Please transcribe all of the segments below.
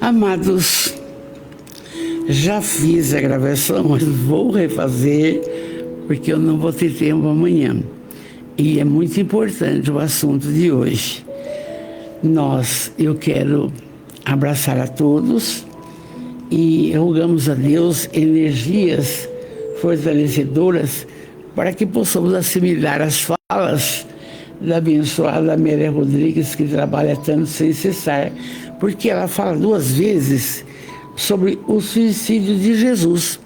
Amados, já fiz a gravação, mas vou refazer porque eu não vou ter tempo amanhã. E é muito importante o assunto de hoje. Eu quero abraçar a todos e rogamos a Deus energias fortalecedoras para que possamos assimilar as falas da abençoada Amélia Rodrigues, que trabalha tanto sem cessar, porque ela fala 2 vezes sobre o suicídio de Jesus.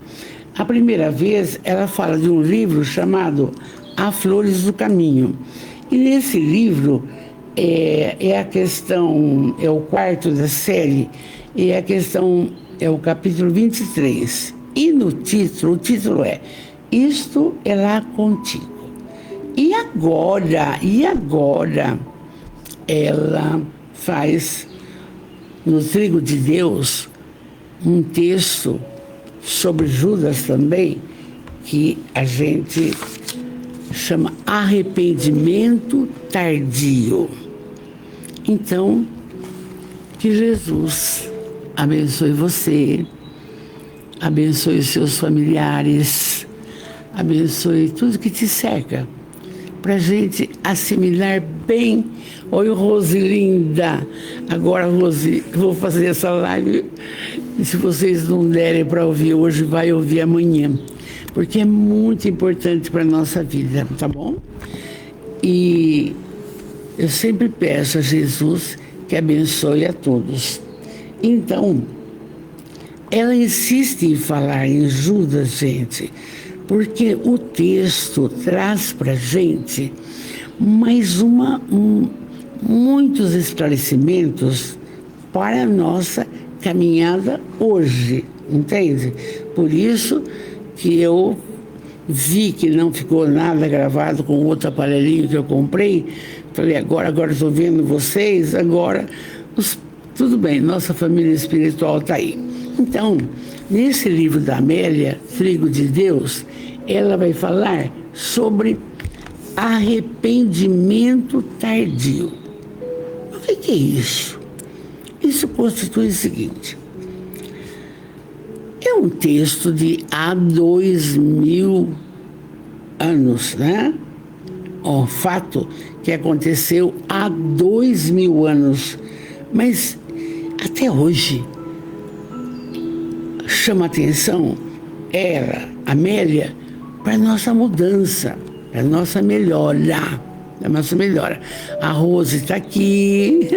A primeira vez, ela fala de um livro chamado Há Flores do Caminho. E nesse livro é a questão, é o 4º da série, e a questão é o capítulo 23. E no título, o título é Isto é lá contigo. E agora, ela faz no Trigo de Deus um texto sobre Judas também, que a gente chama arrependimento tardio. Então, que Jesus abençoe você, abençoe os seus familiares, abençoe tudo que te cerca, para a gente assimilar bem. Oi, Rosilinda. Agora, Rosi, vou fazer essa live. E se vocês não derem para ouvir hoje, vai ouvir amanhã. Porque é muito importante para a nossa vida, tá bom? E eu sempre peço a Jesus que abençoe a todos. Então, ela insiste em falar em Judas, gente, porque o texto traz para a gente mais muitos esclarecimentos para a nossa caminhada hoje, entende? Por isso que eu vi que não ficou nada gravado com outro aparelhinho que eu comprei. Falei, agora estou vendo vocês, tudo bem, nossa família espiritual está aí. Então, nesse livro da Amélia, Trigo de Deus, ela vai falar sobre arrependimento tardio. O que é isso? Isso constitui o seguinte: é um texto de há 2000 anos, né? Um fato que aconteceu há 2000 anos, mas até hoje chama atenção Amélia, para a nossa mudança, para a nossa melhora. A Rose está aqui,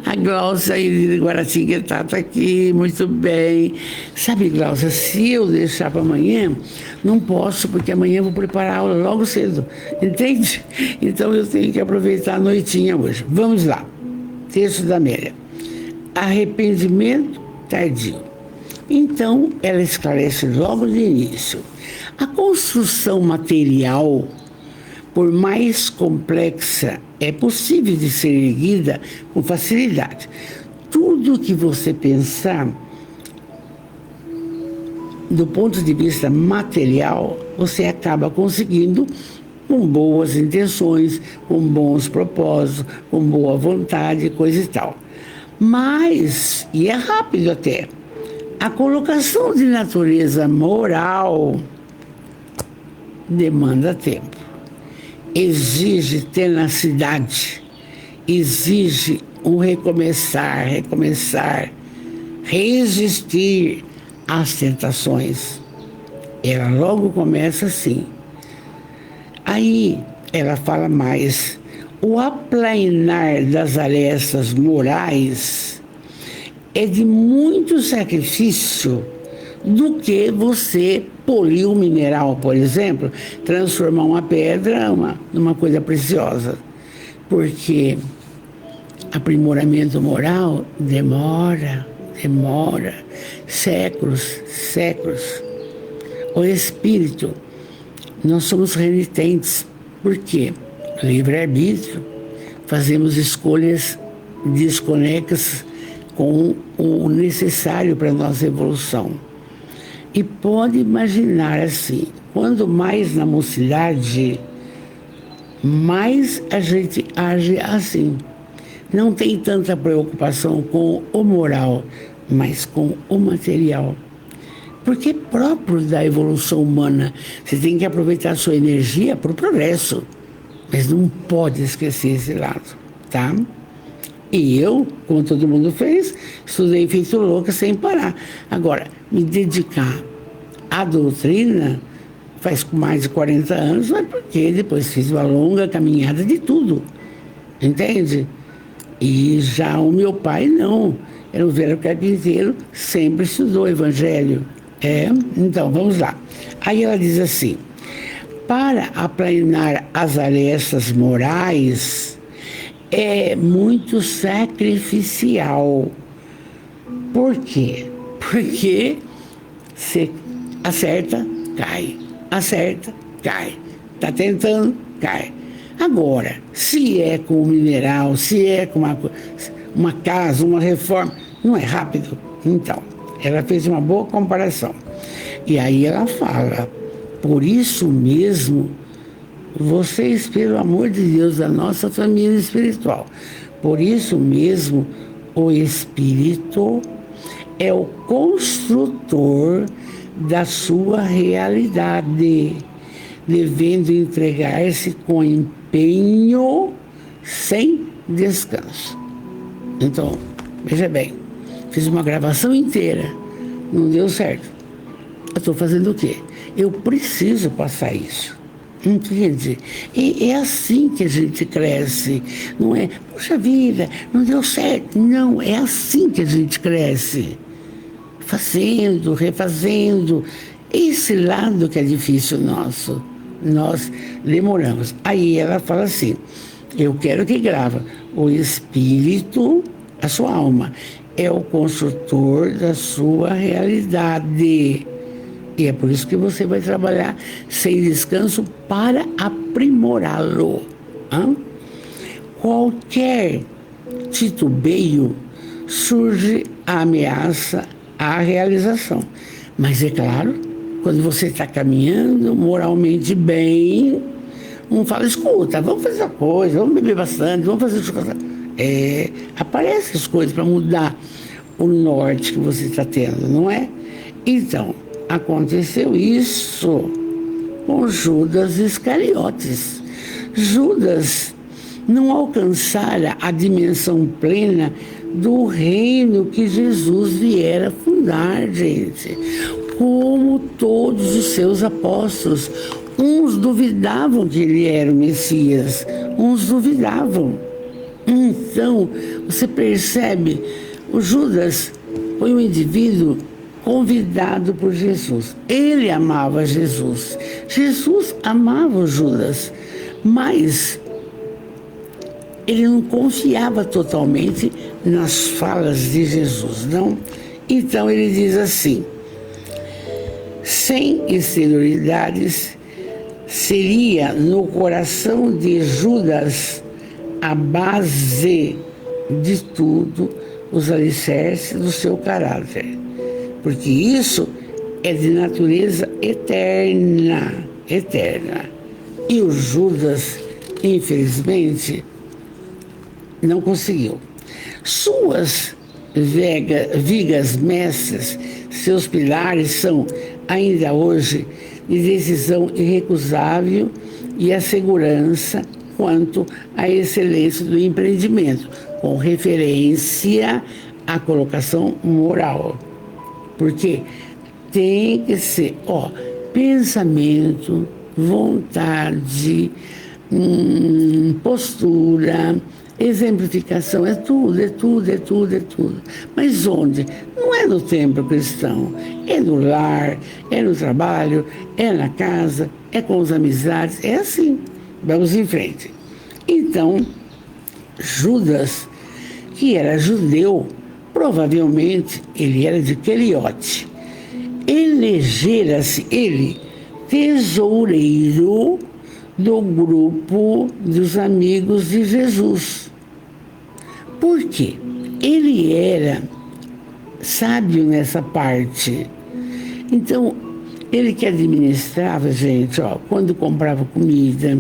a Glaucia aí de Guaratinguetá está aqui, muito bem. Sabe, Glaucia, se eu deixar para amanhã, não posso, porque amanhã eu vou preparar a aula logo cedo, entende? Então eu tenho que aproveitar a noitinha hoje. Vamos lá, texto da Amélia. Arrependimento tardio. Então, ela esclarece logo de início. A construção material, por mais complexa, é possível de ser erguida com facilidade. Tudo que você pensar do ponto de vista material, você acaba conseguindo com boas intenções, com bons propósitos, com boa vontade, coisa e tal. Mas, e é rápido até, a colocação de natureza moral demanda tempo, exige tenacidade, exige um recomeçar, resistir às tentações. Ela logo começa assim. Aí ela fala mais: o aplainar das arestas morais é de muito sacrifício do que você polir um mineral, por exemplo, transformar uma pedra numa coisa preciosa. Porque aprimoramento moral demora séculos. O espírito, nós somos renitentes. Por quê? Livre-arbítrio. Fazemos escolhas desconexas com o necessário para a nossa evolução. E pode imaginar assim, quando mais na mocidade, mais a gente age assim. Não tem tanta preocupação com o moral, mas com o material. Porque é próprio da evolução humana. Você tem que aproveitar a sua energia para o progresso. Mas não pode esquecer esse lado, tá? E eu, como todo mundo fez, estudei feito louca sem parar. Agora, me dedicar à doutrina faz mais de 40 anos, mas porque depois fiz uma longa caminhada de tudo, entende? E já o meu pai não, era um velho carpinteiro, sempre estudou o evangelho. Então, vamos lá. Aí ela diz assim, para aplanar as arestas morais, é muito sacrificial. Por quê? Porque você acerta, cai. Acerta, cai. Está tentando, cai. Agora, se é com o mineral, se é com uma casa, uma reforma, não é rápido? Então, ela fez uma boa comparação. E aí ela fala, por isso mesmo, vocês, pelo amor de Deus, da nossa família espiritual, por isso mesmo, o Espírito é o construtor da sua realidade, devendo entregar-se com empenho, sem descanso. Então, veja bem, fiz uma gravação inteira, não deu certo. Eu estou fazendo o quê? Eu preciso passar isso. Entende? E é assim que a gente cresce. Não é, puxa vida, não deu certo. Não, é assim que a gente cresce. Fazendo, refazendo. Esse lado que é difícil nosso. Nós demoramos. Aí ela fala assim, eu quero que grava. O espírito, a sua alma, é o construtor da sua realidade. E é por isso que você vai trabalhar sem descanso para aprimorá-lo. Qualquer titubeio surge a ameaça à realização. Mas é claro, quando você está caminhando moralmente bem, um fala, escuta, vamos fazer a coisa, vamos beber bastante, vamos fazer chocolate. Aparecem as coisas para mudar o norte que você está tendo, não é? Então, aconteceu isso com Judas Iscariotes. Judas não alcançara a dimensão plena do reino que Jesus viera fundar, gente. Como todos os seus apóstolos. Uns duvidavam que ele era o Messias, uns duvidavam. Então, você percebe, o Judas foi um indivíduo convidado por Jesus. Ele amava Jesus. Jesus amava o Judas, mas ele não confiava totalmente nas falas de Jesus, não? Então ele diz assim, sem exterioridades, seria no coração de Judas a base de tudo, os alicerces do seu caráter. Porque isso é de natureza eterna. E o Judas, infelizmente, não conseguiu. Suas vigas mestras, seus pilares são, ainda hoje, de decisão irrecusável e a segurança quanto à excelência do empreendimento, com referência à colocação moral. Porque tem que ser, pensamento, vontade, postura, exemplificação, é tudo. Mas onde? Não é no templo cristão, é no lar, é no trabalho, é na casa, é com as amizades, é assim. Vamos em frente. Então, Judas, que era judeu, provavelmente ele era de Queriote, elegera-se ele tesoureiro do grupo dos amigos de Jesus. Por quê? Ele era sábio nessa parte. Então, ele que administrava, gente, quando comprava comida,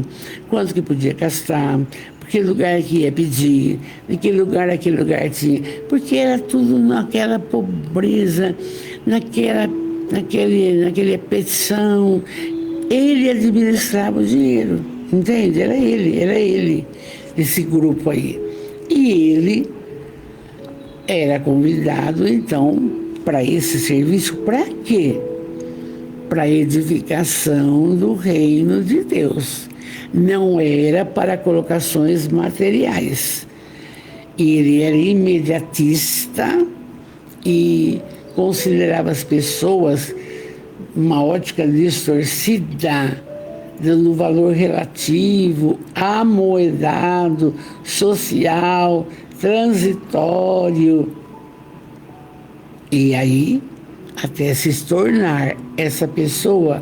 quanto que podia gastar, que lugar que ia pedir, de que lugar aquele lugar tinha, porque era tudo naquela pobreza, naquela petição. Ele administrava o dinheiro, entende? Era ele, esse grupo aí. E ele era convidado, então, para esse serviço, para quê? Para a edificação do reino de Deus. Não era para colocações materiais. Ele era imediatista e considerava as pessoas uma ótica distorcida, dando valor relativo, amoedado, social, transitório. E aí, até se tornar essa pessoa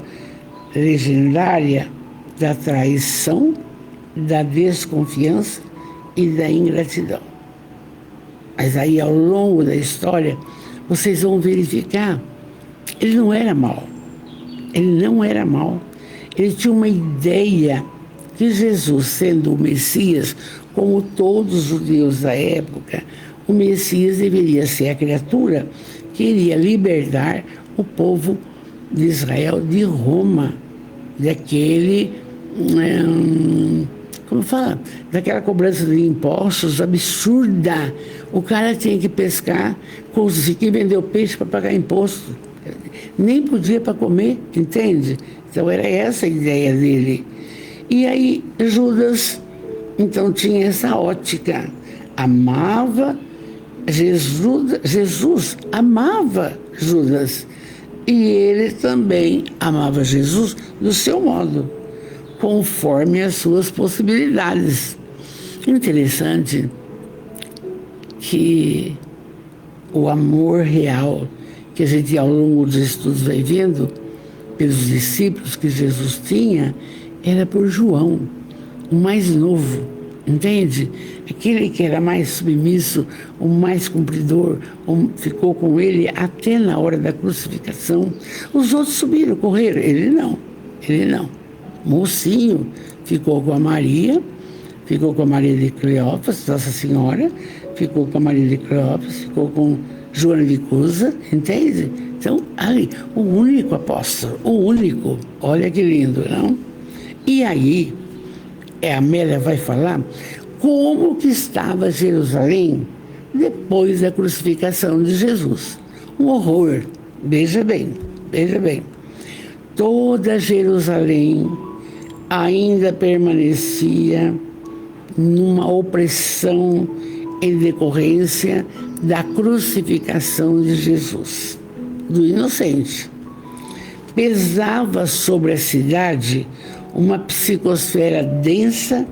legendária da traição, da desconfiança e da ingratidão. Mas aí, ao longo da história, vocês vão verificar, ele não era mau. Ele não era mau. Ele tinha uma ideia que Jesus, sendo o Messias, como todos os judeus da época, o Messias deveria ser a criatura que iria libertar o povo de Israel de Roma, daquele, como fala, daquela cobrança de impostos absurda. O cara tinha que pescar, conseguir vender o peixe para pagar imposto. Nem podia para comer, entende? Então era essa a ideia dele. E aí Judas, então, tinha essa ótica. Amava Jesus amava Judas. E ele também amava Jesus do seu modo, conforme as suas possibilidades. Interessante que o amor real que a gente ao longo dos estudos vai vendo pelos discípulos que Jesus tinha era por João, o mais novo, entende? Aquele que era mais submisso, o mais cumpridor, ficou com ele até na hora da crucificação. Os outros subiram, correram, ele não. Mocinho, ficou com a Maria de Cleófas, Nossa Senhora, ficou com a Maria de Cleófas, ficou com Joana de Cusa, entende? Então, ali, o único apóstolo, o único, olha que lindo, não? E aí, a Amélia vai falar como que estava Jerusalém depois da crucificação de Jesus. Um horror, veja bem. Toda Jerusalém ainda permanecia numa opressão em decorrência da crucificação de Jesus, do inocente. Pesava sobre a cidade uma psicosfera densa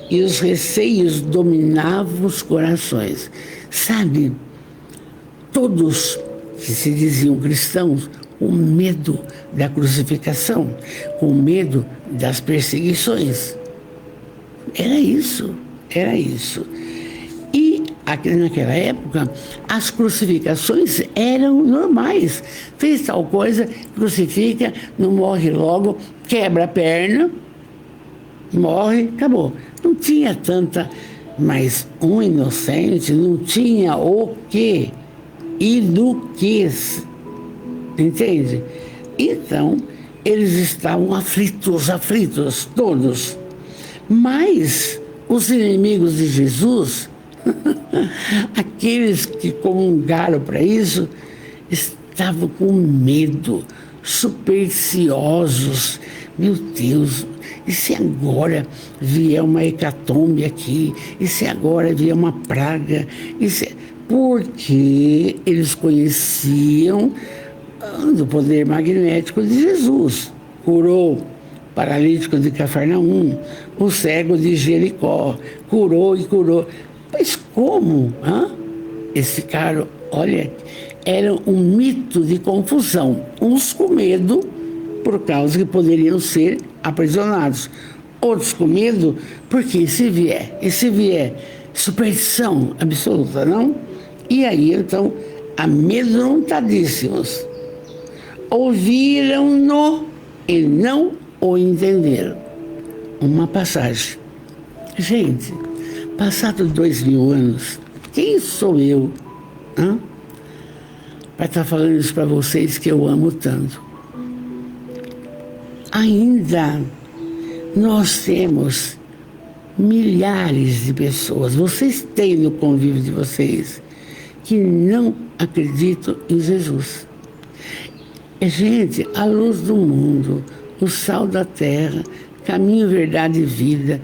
e os receios dominavam os corações. Sabe, todos que se diziam cristãos, com medo da crucificação, com medo das perseguições. Era isso. E naquela época, as crucificações eram normais. Fez tal coisa, crucifica, não morre logo, quebra a perna, morre, acabou. Não tinha tanta, mas um inocente não tinha o quê e do que, entende? Então, eles estavam aflitos, todos. Mas os inimigos de Jesus, aqueles que comungaram para isso, estavam com medo, supersticiosos. Meu Deus, e se agora vier uma hecatombe aqui? E se agora vier uma praga? Porque eles conheciam do poder magnético de Jesus. Curou o paralítico de Cafarnaum, o cego de Jericó, curou. Mas como? Esse cara, olha, era um mito de confusão. Uns com medo, por causa que poderiam ser aprisionados. Outros com medo, porque e se vier? Superstição absoluta, não? E aí, então, amedrontadíssimos, ouviram-no e não o entenderam. Uma passagem. Gente, Passados 2000 anos, quem sou eu para estar falando isso para vocês que eu amo tanto? Ainda nós temos milhares de pessoas, vocês têm no convívio de vocês, que não acreditam em Jesus. Gente, a luz do mundo, o sal da terra, caminho, verdade e vida.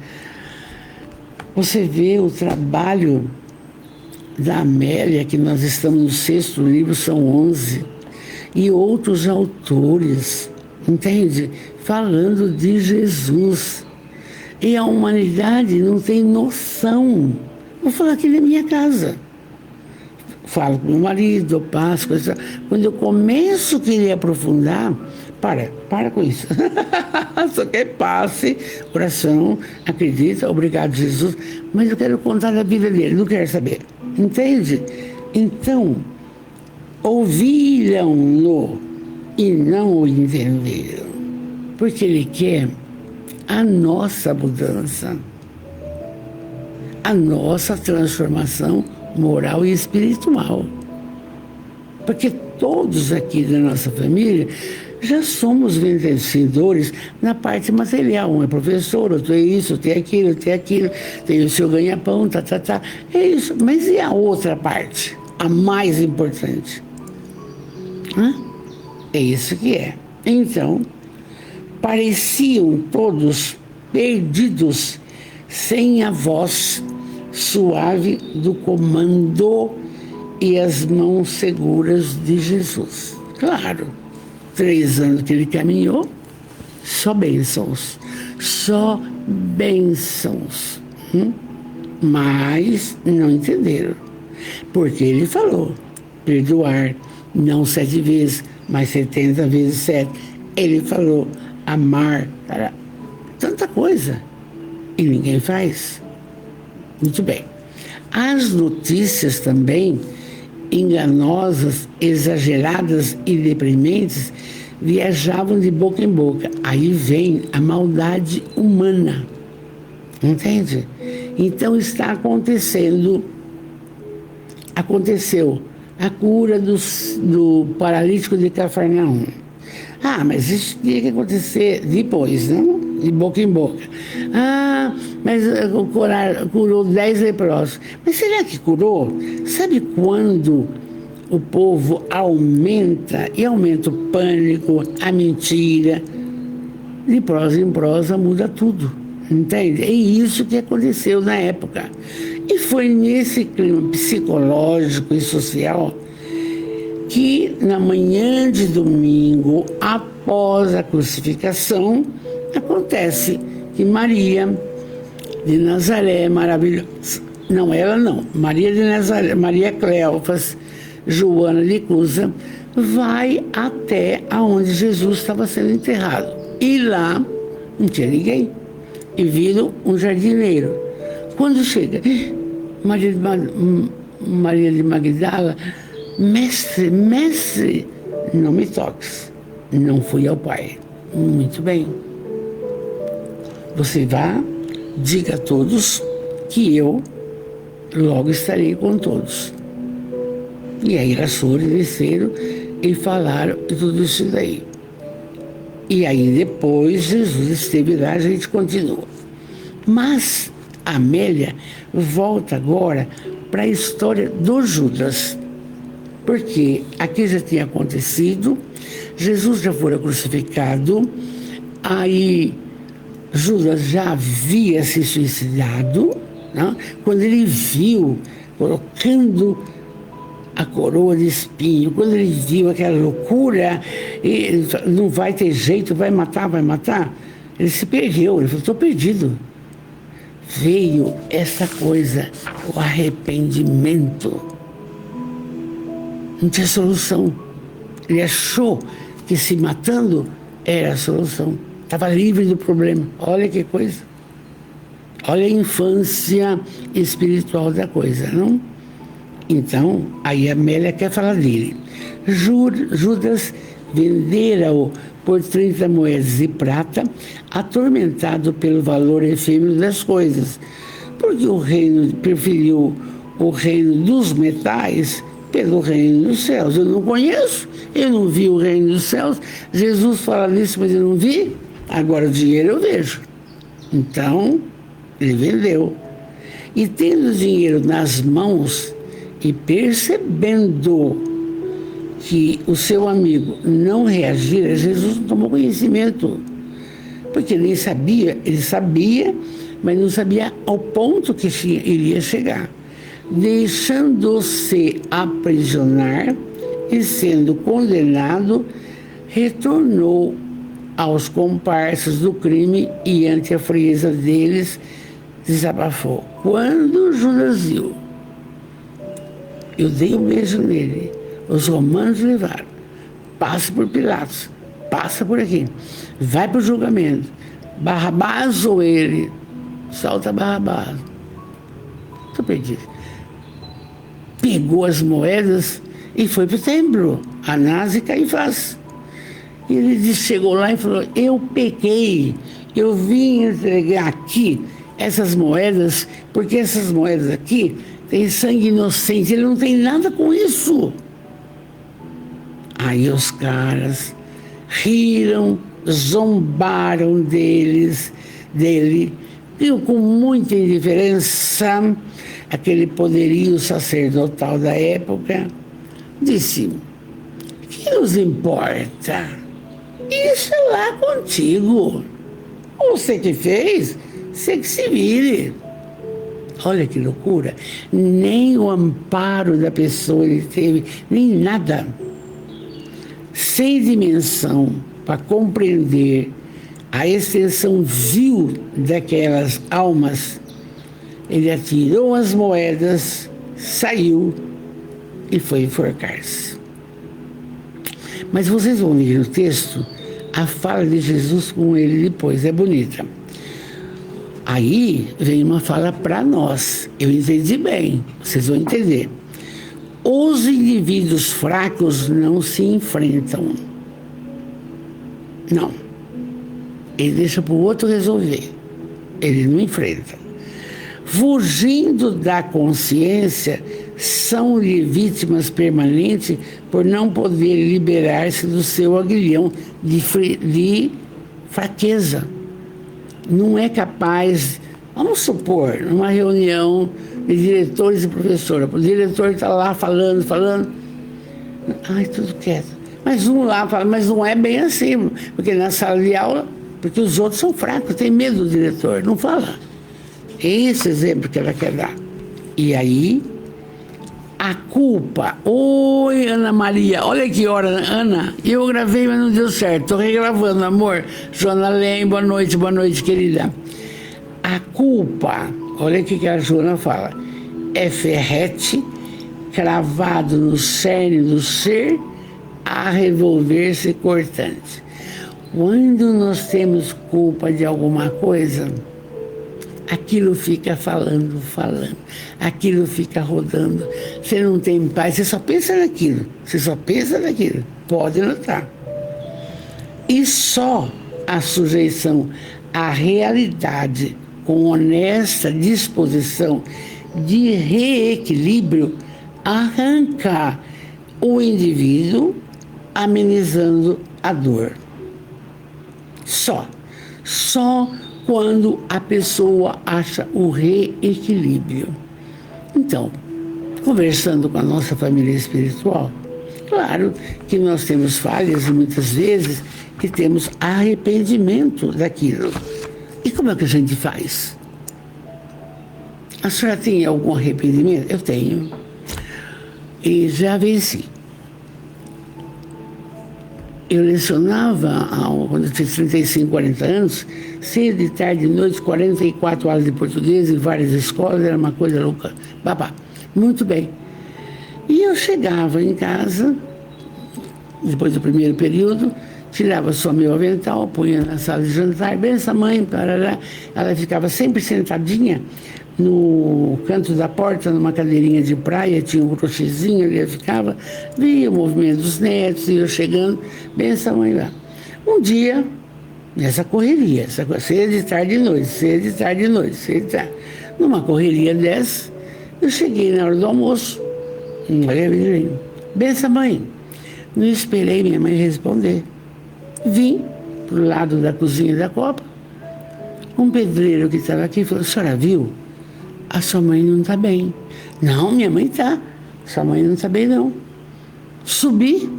Você vê o trabalho da Amélia, que nós estamos no 6º livro, são 11, e outros autores, entende? Falando de Jesus. E a humanidade não tem noção. Vou falar aqui na minha casa. Falo com meu marido, eu passo, coisa. Quando eu começo a querer aprofundar, para com isso. Só quer passe, oração, acredita, obrigado Jesus, mas eu quero contar da vida dele, não quero saber. Entende? Então, ouviram-no e não o entenderam. Porque ele quer a nossa mudança, a nossa transformação moral e espiritual. Porque todos aqui da nossa família já somos vencedores na parte material. Um é professor, outro é isso, outro é aquilo, tem o seu ganha-pão, É isso. Mas e a outra parte? A mais importante? É isso que é. Então, pareciam todos perdidos, sem a voz suave do comando e as mãos seguras de Jesus. Claro, 3 anos que ele caminhou, só bênçãos. Mas não entenderam. Porque ele falou, perdoar, não 7 vezes, mas 70 vezes 7. Ele falou, amar, tanta coisa. E ninguém faz. Muito bem. As notícias também, enganosas, exageradas e deprimentes, viajavam de boca em boca. Aí vem a maldade humana. Entende? Então aconteceu a cura do paralítico de Cafarnaum. Mas isso tinha que acontecer depois, não? De boca em boca. Mas curou 10 leprosos. Mas será que curou? Sabe quando o povo aumenta o pânico, a mentira? De prosa em prosa muda tudo, entende? É isso que aconteceu na época. E foi nesse clima psicológico e social que na manhã de domingo, após a crucificação, acontece que Maria de Nazaré, maravilhosa, não, ela não, Maria de Nazaré, Maria Cleofas, Joana de Cusa, vai até aonde Jesus estava sendo enterrado. E lá não tinha ninguém. E viram um jardineiro. Quando chega, Maria de Magdala, mestre, não me toques, não fui ao Pai. Muito bem. Você vá, diga a todos que eu logo estarei com todos. E aí elas foram, desceram e falaram tudo isso daí. E aí depois Jesus esteve lá, a gente continua. Mas a Amélia volta agora para a história do Judas. Porque aqui já tinha acontecido, Jesus já fora crucificado, aí Judas já havia se suicidado, né? Quando ele viu colocando a coroa de espinho, quando ele viu aquela loucura, e não vai ter jeito, vai matar, ele se perdeu, ele falou, estou perdido. Veio essa coisa, o arrependimento. Não tinha solução. Ele achou que se matando era a solução. Estava livre do problema. Olha que coisa. Olha a infância espiritual da coisa, não? Então, aí a Amélia quer falar dele. Judas vendera-o por 30 moedas de prata, atormentado pelo valor efêmero das coisas. Por Porque o reino preferiu o reino dos metais pelo reino dos céus. Eu não conheço, eu não vi o reino dos céus. Jesus fala nisso, mas eu não vi. Agora o dinheiro eu vejo. Então, ele vendeu. E tendo o dinheiro nas mãos e percebendo que o seu amigo não reagira, Jesus não tomou conhecimento. Porque ele sabia, mas não sabia ao ponto que iria chegar. Deixando-se aprisionar e sendo condenado, retornou aos comparsas do crime e, ante a frieza deles, desabafou. Quando Judas viu, eu dei um beijo nele, os romanos levaram, passa por Pilatos, passa por aqui, vai para o julgamento, Barrabás ou ele, solta Barrabás. Estou perdido. Pegou as moedas e foi para o templo, Anás e Caifás. E ele chegou lá e falou, eu pequei, eu vim entregar aqui essas moedas, porque essas moedas aqui têm sangue inocente, ele não tem nada com isso. Aí os caras riram, zombaram dele, viu, com muita indiferença, aquele poderio sacerdotal da época, disse, o que nos importa? Isso é lá contigo. Você que fez, você que se vire. Olha que loucura. Nem o amparo da pessoa ele teve, nem nada. Sem dimensão para compreender a extensão vil daquelas almas, ele atirou as moedas, saiu e foi enforcar-se. Mas vocês vão ler no texto a fala de Jesus com ele depois, é bonita. Aí vem uma fala para nós, eu entendi bem, vocês vão entender. Os indivíduos fracos não se enfrentam. Não. Ele deixa para o outro resolver. Ele não enfrenta. Fugindo da consciência, são-lhe vítimas permanentes por não poder liberar-se do seu aguilhão de fraqueza. Não é capaz, vamos supor, numa reunião de diretores e professora, o diretor está lá falando, ai, tudo quieto. Mas um lá fala, mas não é bem assim, porque na sala de aula, porque os outros são fracos, tem medo do diretor, não fala. Esse exemplo que ela quer dar. E aí, a culpa. Oi, Ana Maria, olha que hora, Ana. Eu gravei, mas não deu certo. Estou regravando, amor. Joana Lem, boa noite, querida. A culpa, olha o que a Joana fala. É ferrete cravado no cerne do ser a revolver-se cortante. Quando nós temos culpa de alguma coisa, aquilo fica falando, aquilo fica rodando. Você não tem paz, você só pensa naquilo, pode notar. E só a sujeição à realidade com honesta disposição de reequilíbrio arranca o indivíduo amenizando a dor. Só quando a pessoa acha o reequilíbrio. Então, conversando com a nossa família espiritual, claro que nós temos falhas e muitas vezes que temos arrependimento daquilo. E como é que a gente faz? A senhora tem algum arrependimento? Eu tenho. E já venci. Eu lecionava, quando eu tinha 35, 40 anos, cedo, de tarde, de noite, 44 aulas de português em várias escolas, era uma coisa louca. Babá. Muito bem. E eu chegava em casa, depois do primeiro período, tirava só meu avental, punha na sala de jantar, benção mãe, parará. Ela ficava sempre sentadinha no canto da porta, numa cadeirinha de praia, tinha um crochêzinho ali, eu ficava, via o movimento dos netos, ia chegando, benção mãe lá. Um dia, nessa correria, cedo de tarde e noite, cedo de tarde. Numa correria dessa, eu cheguei na hora do almoço. Benção, mãe. Não esperei minha mãe responder. Vim pro lado da cozinha da copa. Um pedreiro que estava aqui falou: a senhora viu? A sua mãe não está bem. Não, minha mãe está. Sua mãe não está bem, não. Subi.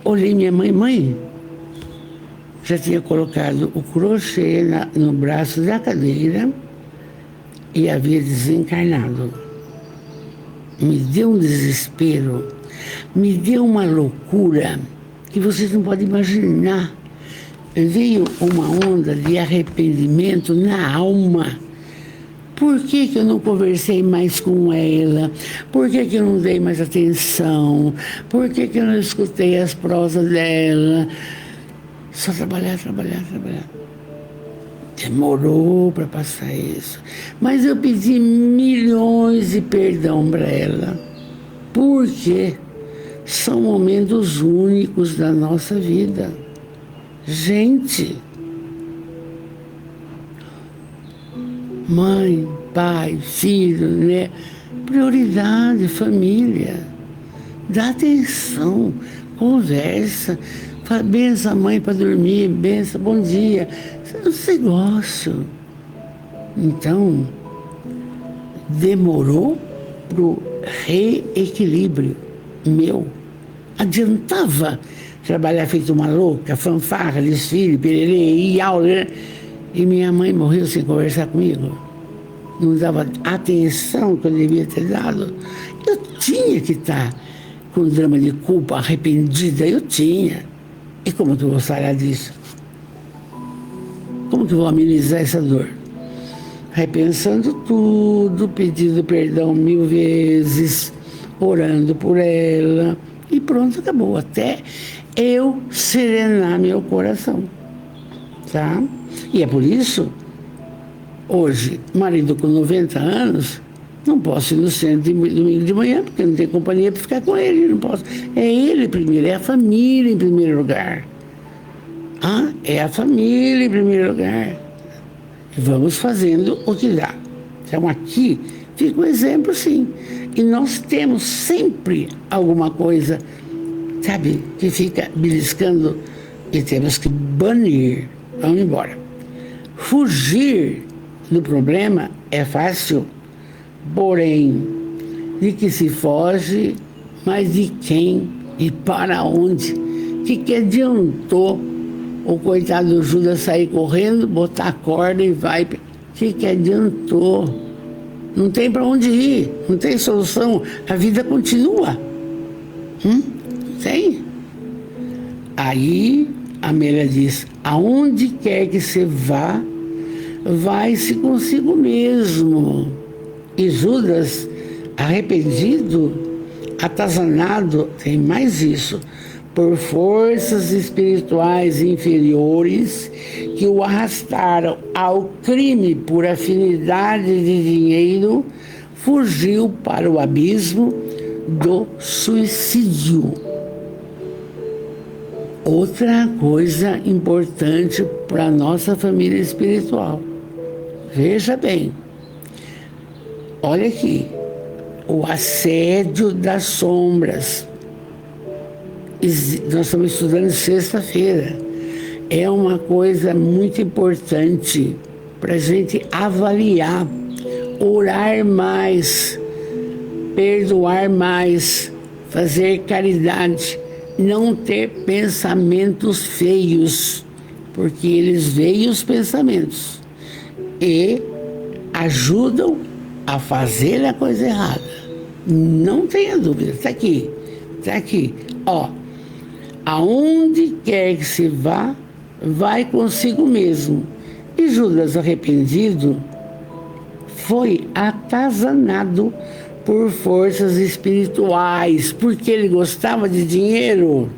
Olhei minha mãe. Mãe, já tinha colocado o crochê no braço da cadeira e havia desencarnado. Me deu um desespero, me deu uma loucura que vocês não podem imaginar. Veio uma onda de arrependimento na alma. Por que eu não conversei mais com ela? Por que eu não dei mais atenção? Por que eu não escutei as prosas dela? Só trabalhar. Demorou para passar isso. Mas eu pedi milhões de perdão para ela. Porque são momentos únicos da nossa vida. Gente, mãe, pai, filho, né? Prioridade, família. Dá atenção, conversa. Bença a mãe para dormir, bença, bom dia. Esse negócio. Então, demorou para o reequilíbrio meu. Adiantava trabalhar feito uma louca, fanfarra, desfile, pererê, e aula. E minha mãe morreu sem conversar comigo. Não dava atenção que eu devia ter dado. Eu tinha que estar com drama de culpa, arrependida, eu tinha. E como que eu vou sair disso? Como que eu vou amenizar essa dor? Repensando tudo, pedindo perdão 1000 vezes, orando por ela. E pronto, acabou. Até eu serenar meu coração. Tá? E é por isso, hoje, marido com 90 anos, não posso ir no centro domingo de manhã, porque não tem companhia para ficar com ele, não posso. É ele primeiro, é a família em primeiro lugar. Ah, é a família em primeiro lugar. Vamos fazendo o que dá. Então aqui fica um exemplo, sim. E nós temos sempre alguma coisa, sabe, que fica beliscando e temos que banir. Vamos embora. Fugir do problema é fácil, porém, de que se foge, mas de quem e para onde? Que adiantou o coitado do Judas sair correndo, botar a corda e vai? Que adiantou? Não tem para onde ir, não tem solução, a vida continua. Tem? Aí a Amélia diz: aonde quer que você vá, vai-se consigo mesmo. E Judas, arrependido, atazanado, tem mais isso, por forças espirituais inferiores que o arrastaram ao crime por afinidade de dinheiro, fugiu para o abismo do suicídio. Outra coisa importante para a nossa família espiritual. Veja bem, olha aqui, o assédio das sombras. Nós estamos estudando sexta-feira. É uma coisa muito importante para a gente avaliar, orar mais, perdoar mais, fazer caridade, não ter pensamentos feios, porque eles veem os pensamentos e ajudam a fazer a coisa errada. Não tenha dúvida, está aqui, ó. Aonde quer que se vá, vai consigo mesmo. E Judas, arrependido, foi atazanado por forças espirituais, porque ele gostava de dinheiro,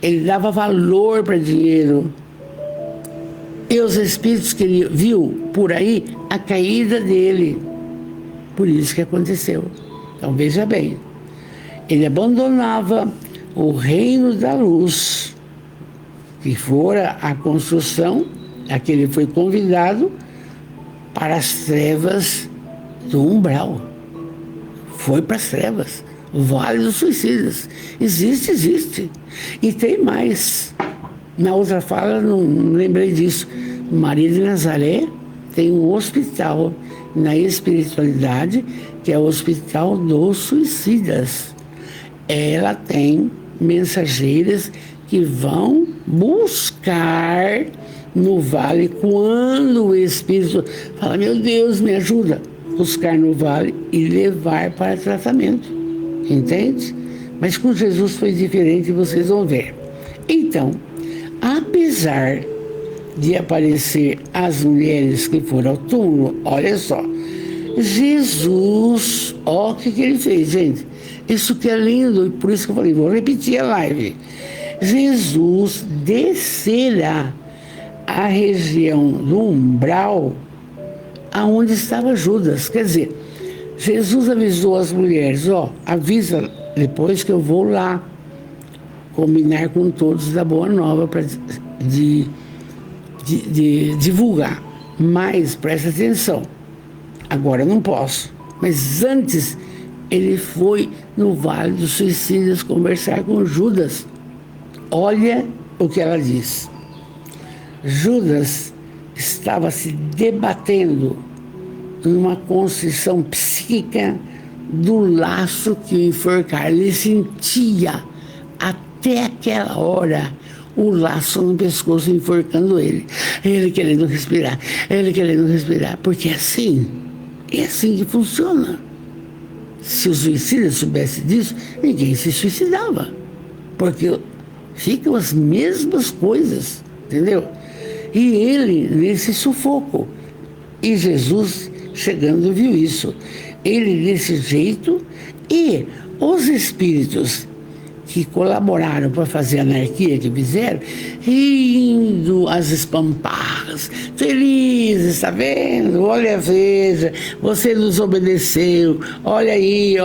ele dava valor para dinheiro. E os espíritos que ele viu por aí, a caída dele. Por isso que aconteceu. Então veja bem, ele abandonava o reino da luz, que fora a construção a que ele foi convidado para as trevas do umbral. Foi para as trevas. O Vale dos Suicidas. Existe. E tem mais. Na outra fala, não lembrei disso. Maria de Nazaré tem um hospital na espiritualidade, que é o Hospital dos Suicidas. Ela tem mensageiras que vão buscar no vale quando o espírito fala: meu Deus, me ajuda, buscar no vale e levar para tratamento, entende? Mas com Jesus foi diferente, vocês vão ver. Então, apesar de aparecer as mulheres que foram ao túmulo, olha só, Jesus, ó o que ele fez, gente. Isso que é lindo, e por isso que eu falei, vou repetir a live. Jesus descerá à região do umbral aonde estava Judas. Quer dizer, Jesus avisou as mulheres: ó, avisa depois que eu vou lá combinar com todos da Boa Nova para de divulgar. Mas presta atenção, agora eu não posso. Mas antes ele foi no Vale dos Suicidas conversar com Judas. Olha o que ela diz. Judas estava se debatendo numa constrição psíquica do laço que o enforcara. Ele sentia até aquela hora o laço no pescoço enforcando ele. Ele querendo respirar, porque é assim que funciona. Se o suicida soubesse disso, ninguém se suicidava, porque ficam as mesmas coisas, entendeu? E ele nesse sufoco. E Jesus, chegando, viu isso. Ele desse jeito, e os espíritos que colaboraram para fazer a anarquia que fizeram, rindo as espamparras, felizes, está vendo? Olha, veja, você nos obedeceu, olha aí.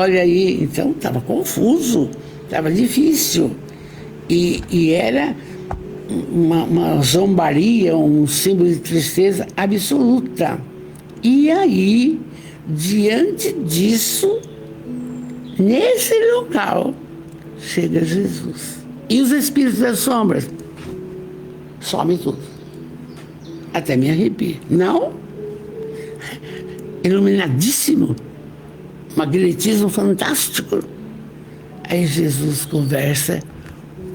Então estava confuso, estava difícil. E era uma zombaria, um símbolo de tristeza absoluta. E aí, diante disso, nesse local, chega Jesus. E os espíritos das sombras? Some tudo. Até me arrepio. Não? Iluminadíssimo. Magnetismo fantástico. Aí Jesus conversa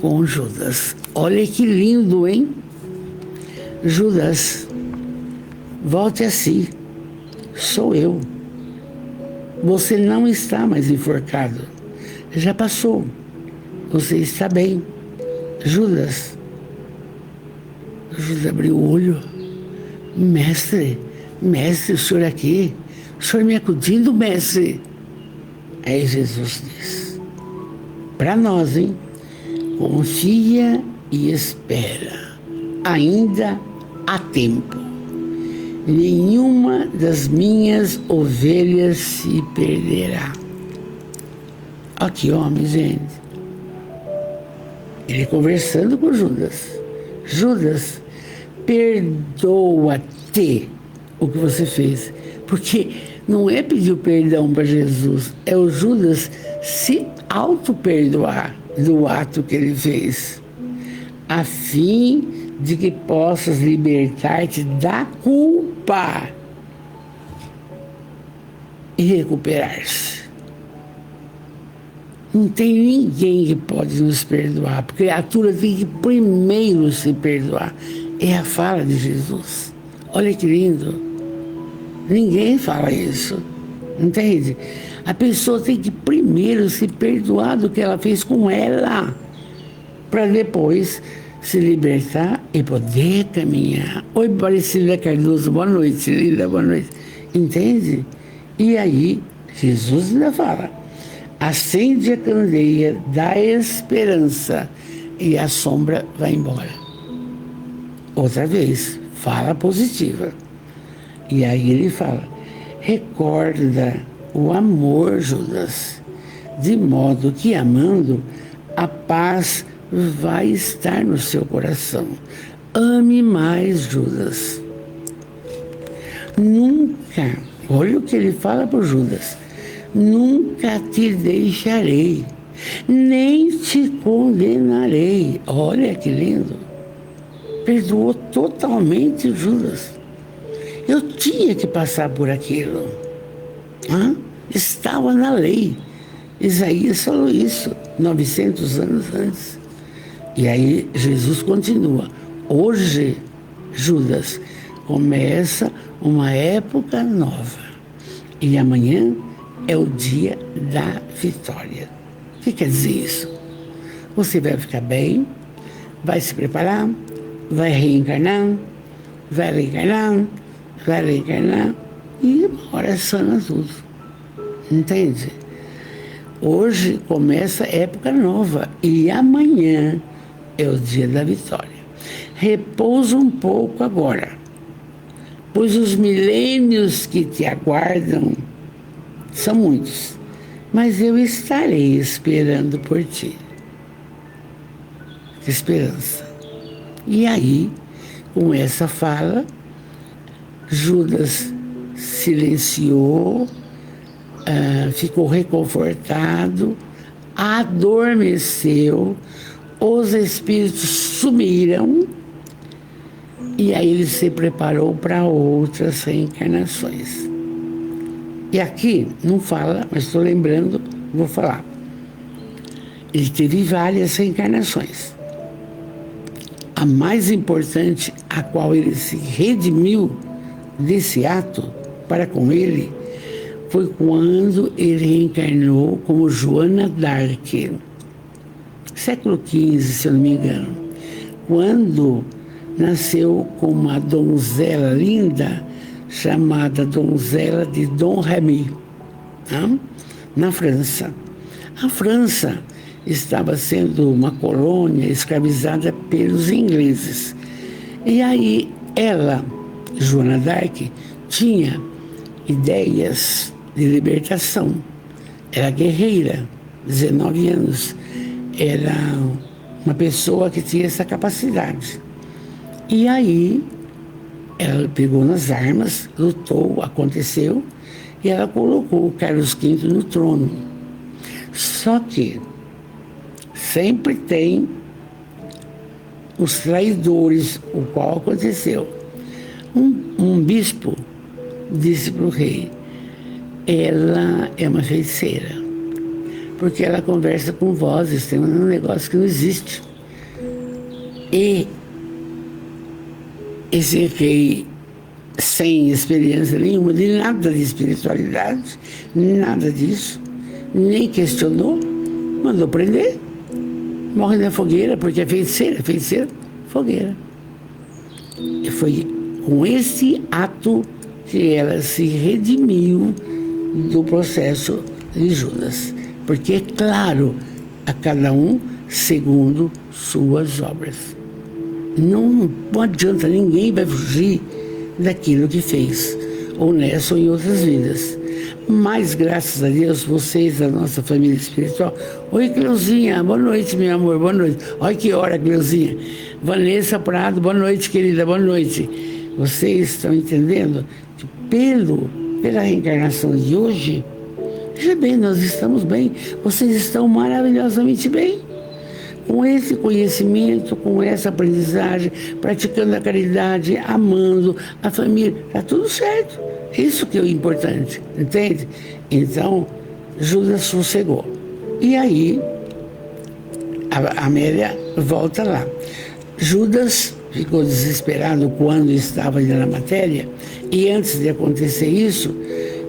com Judas. Olha que lindo, hein? Judas, volte a si. Sou eu. Você não está mais enforcado. Já passou. Você está bem. Judas abriu o olho. Mestre, o senhor aqui? O senhor me acudindo, mestre? Aí Jesus diz, para nós, hein? Confia e espera. Ainda há tempo. Nenhuma das minhas ovelhas se perderá. Olha que homem, gente. Ele conversando com Judas. Judas, perdoa-te o que você fez. Porque não é pedir perdão para Jesus, é o Judas se auto-perdoar do ato que ele fez, a fim de que possas libertar-te da culpa e recuperar-se. Não tem ninguém que pode nos perdoar, porque a criatura tem que primeiro se perdoar. É a fala de Jesus. Olha que lindo. Ninguém fala isso, entende? A pessoa tem que primeiro se perdoar do que ela fez com ela, para depois se libertar e poder caminhar. Oi, Aparecida Cardoso, boa noite, linda, boa noite. Entende? E aí, Jesus ainda fala, acende a candeia da esperança e a sombra vai embora. Outra vez, fala positiva. E aí ele fala, recorda o amor, Judas, de modo que amando, a paz vai estar no seu coração. Ame mais, Judas. Nunca, olha o que ele fala para Judas, nunca te deixarei, nem te condenarei. Olha que lindo. Perdoou totalmente Judas. Eu tinha que passar por aquilo. Estava na lei. Isaías falou isso 900 anos antes. E aí Jesus continua. Hoje, Judas, começa uma época nova. E amanhã é o dia da vitória. O que quer dizer isso? Você vai ficar bem, vai se preparar, vai reencarnar, vai reencarnar, vai reencarnar e uma hora sana tudo. Entende? Hoje começa a época nova e amanhã é o dia da vitória. Repousa um pouco agora, pois os milênios que te aguardam são muitos, mas eu estarei esperando por ti. Esperança. E aí, com essa fala, Judas silenciou, ficou reconfortado, adormeceu, os espíritos sumiram e aí ele se preparou para outras reencarnações. E aqui não fala, mas estou lembrando, vou falar. Ele teve várias reencarnações. A mais importante, a qual ele se redimiu desse ato para com ele, foi quando ele reencarnou como Joana d'Arc, século XV, se eu não me engano, quando nasceu com uma donzela linda chamada Donzela de Dom Remy, na França. A França estava sendo uma colônia escravizada pelos ingleses. E aí ela, Joana d'Arc, tinha ideias de libertação. Era guerreira, 19 anos. Era uma pessoa que tinha essa capacidade. E aí ela pegou nas armas, lutou, aconteceu, e ela colocou o Carlos V no trono. Só que sempre tem os traidores, o qual aconteceu. Um bispo disse para o rei, ela é uma feiticeira, porque ela conversa com vozes, tem um negócio que não existe. E esse rei, sem experiência nenhuma, de nada de espiritualidade, nada disso, nem questionou, mandou prender. Morre na fogueira, porque é feiticeira, fogueira. E foi com esse ato que ela se redimiu do processo de Judas. Porque, é claro, a cada um segundo suas obras. Não adianta, ninguém vai fugir daquilo que fez, ou nessa ou em outras vidas. Mas, graças a Deus, vocês, a nossa família espiritual... Oi, Cleuzinha, boa noite, meu amor, boa noite. Olha que hora, Cleuzinha. Vanessa Prado, boa noite, querida, boa noite. Vocês estão entendendo que pela reencarnação de hoje, veja bem, nós estamos bem, vocês estão maravilhosamente bem. Com esse conhecimento, com essa aprendizagem, praticando a caridade, amando a família, está tudo certo. Isso que é o importante, entende? Então, Judas sossegou. E aí, a Amélia volta lá. Judas ficou desesperado quando estava ainda na matéria, e antes de acontecer isso,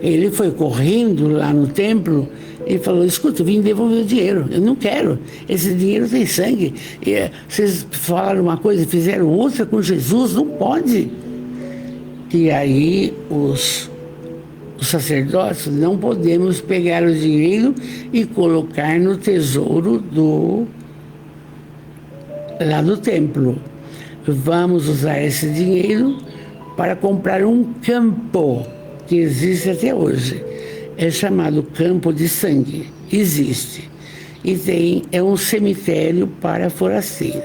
ele foi correndo lá no templo e falou, escuta, eu vim devolver o dinheiro, eu não quero, esse dinheiro tem sangue. E, vocês falaram uma coisa e fizeram outra com Jesus, não pode. E aí os sacerdotes, não podemos pegar o dinheiro e colocar no tesouro lá do templo. Vamos usar esse dinheiro para comprar um campo que existe até hoje. É chamado Campo de Sangue. Existe. E é um cemitério para forasteiros.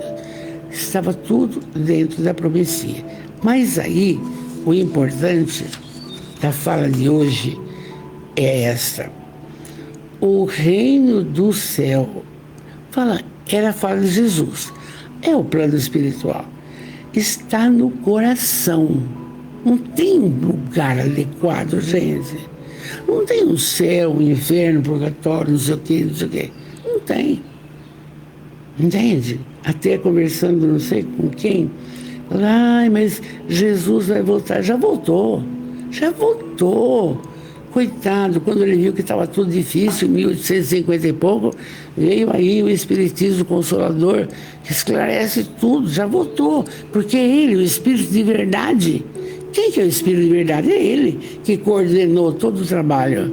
Estava tudo dentro da profecia. Mas aí, o importante da fala de hoje é esta. O reino do céu, era a fala de Jesus, é o plano espiritual, está no coração. Não tem um lugar adequado, gente. Não tem um céu, um inferno, um purgatório, não sei o quê, não sei o quê. Não tem. Entende? Até conversando não sei com quem, mas Jesus vai voltar. Já voltou. Coitado, quando ele viu que estava tudo difícil, em 1850 e pouco, veio aí o Espiritismo Consolador, que esclarece tudo, já voltou, porque é ele, o Espírito de verdade. Quem que é o Espírito de verdade? É ele que coordenou todo o trabalho.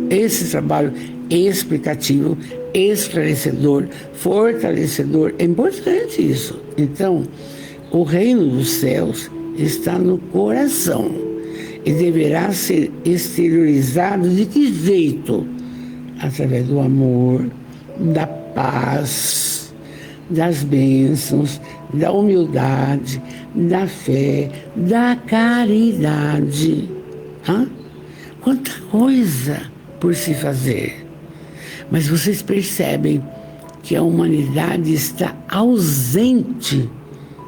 Esse trabalho explicativo, esclarecedor, fortalecedor, é importante isso. Então, o reino dos céus está no coração. E deverá ser exteriorizado de que jeito? Através do amor, da paz, das bênçãos, da humildade, da fé, da caridade. Quanta coisa por se fazer. Mas vocês percebem que a humanidade está ausente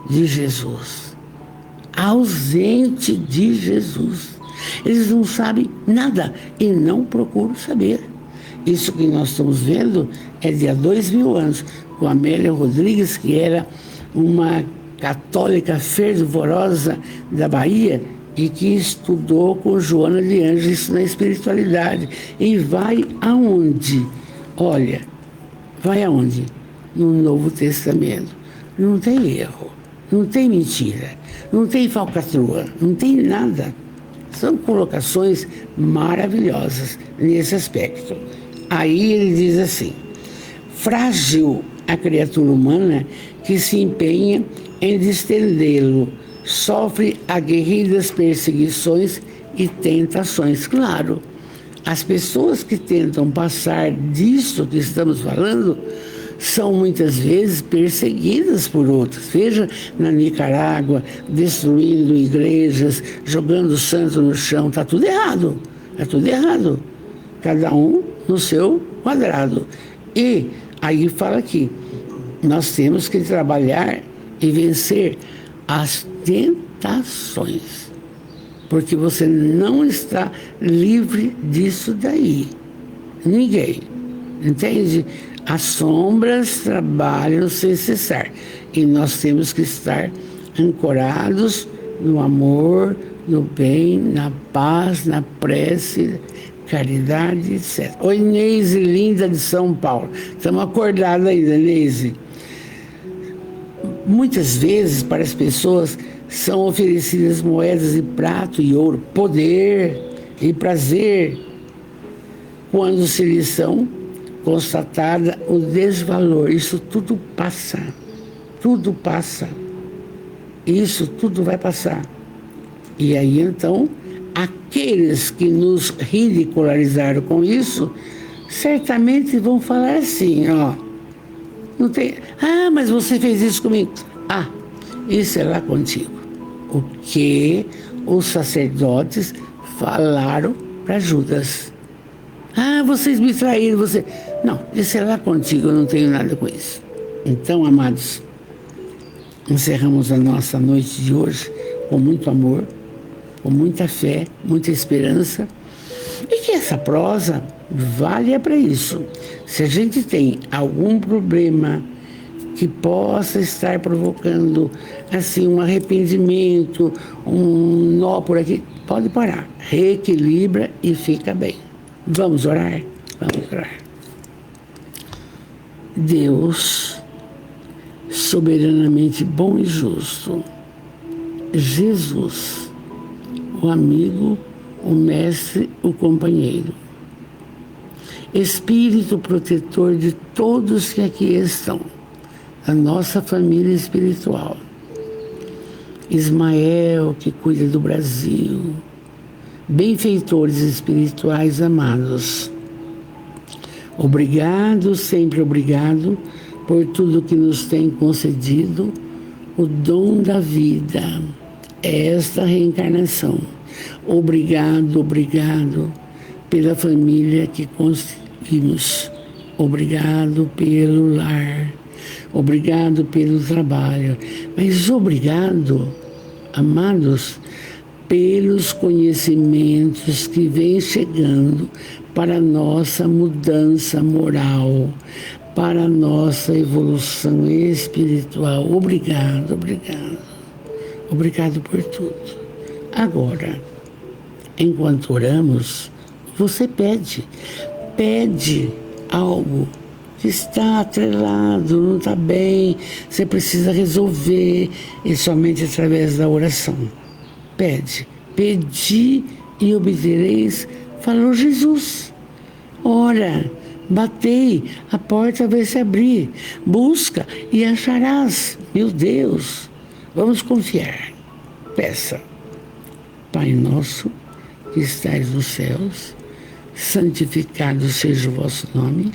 de Jesus. Ausente de Jesus. Eles não sabem nada e não procuram saber. Isso que nós estamos vendo é de há 2000 anos, com Amélia Rodrigues, que era uma católica fervorosa da Bahia e que estudou com Joana de Ângeles na espiritualidade. E vai aonde? Olha, vai aonde? No Novo Testamento. Não tem erro. Não tem mentira, não tem falcatrua, não tem nada. São colocações maravilhosas nesse aspecto. Aí ele diz assim: frágil a criatura humana que se empenha em distendê-lo, sofre aguerridas perseguições e tentações. Claro, as pessoas que tentam passar disso que estamos falando são muitas vezes perseguidas por outros. Veja, na Nicarágua, destruindo igrejas, jogando santo no chão, está tudo errado. Está tudo errado. Cada um no seu quadrado. E aí fala aqui, nós temos que trabalhar e vencer as tentações. Porque você não está livre disso daí. Ninguém. Entende? As sombras trabalham sem cessar e nós temos que estar ancorados no amor, no bem, na paz, na prece, caridade, etc. Oi, Neise, linda de São Paulo. Estamos acordados ainda, Neise. Muitas vezes, para as pessoas, são oferecidas moedas de prata e ouro, poder e prazer, quando se lhes são constatada o desvalor. Isso tudo passa. Tudo passa. Isso tudo vai passar. E aí, então, aqueles que nos ridicularizaram com isso, certamente vão falar assim, não tem... mas você fez isso comigo. Isso é lá contigo. O que os sacerdotes falaram para Judas. Vocês me traíram, você... Não, isso é lá contigo, eu não tenho nada com isso. Então, amados, encerramos a nossa noite de hoje com muito amor, com muita fé, muita esperança. E que essa prosa valha para isso. Se a gente tem algum problema que possa estar provocando, assim, um arrependimento, um nó por aqui, pode parar. Reequilibra e fica bem. Vamos orar? Vamos orar. Deus, soberanamente bom e justo, Jesus, o amigo, o mestre, o companheiro, Espírito protetor de todos que aqui estão, a nossa família espiritual, Ismael, que cuida do Brasil, benfeitores espirituais amados, obrigado, sempre obrigado, por tudo que nos tem concedido, o dom da vida, esta reencarnação, Obrigado, obrigado pela família que conseguimos. Obrigado pelo lar. Obrigado pelo trabalho. Mas obrigado, amados, pelos conhecimentos que vêm chegando para a nossa mudança moral, para a nossa evolução espiritual. Obrigado, obrigado. Obrigado por tudo. Agora, enquanto oramos, você pede algo que está atrelado, não está bem, você precisa resolver, e somente através da oração. Pedi e obtereis, falou Jesus. Ora, batei, a porta vai se abrir, busca e acharás. Meu Deus, vamos confiar. Peça. Pai nosso, que estais nos céus, santificado seja o vosso nome,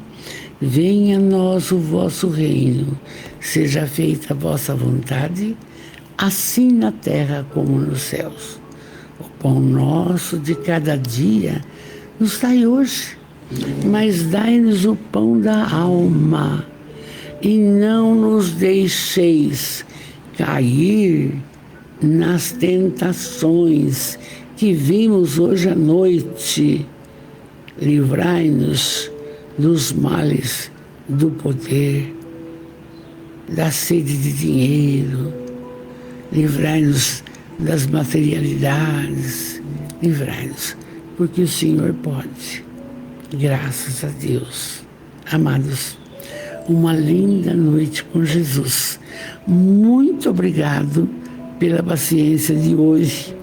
venha a nós o vosso reino, seja feita a vossa vontade, assim na terra como nos céus. O pão nosso de cada dia nos dai hoje, mas dai-nos o pão da alma, e não nos deixeis cair nas tentações que vimos hoje à noite. Livrai-nos dos males do poder, da sede de dinheiro, livrai-nos das materialidades, livrai-nos, porque o Senhor pode. Graças a Deus. Amados, uma linda noite com Jesus. Muito obrigado pela paciência de hoje.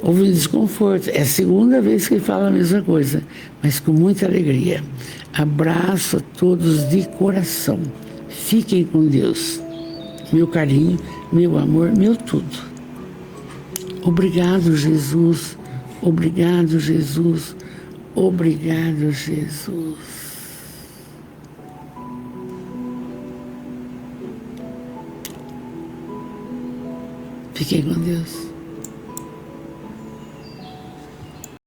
Houve um desconforto. É a segunda vez que ele fala a mesma coisa, mas com muita alegria. Abraço a todos de coração. Fiquem com Deus. Meu carinho, meu amor, meu tudo. Obrigado, Jesus. Obrigado, Jesus. Obrigado, Jesus. Fiquem com Deus.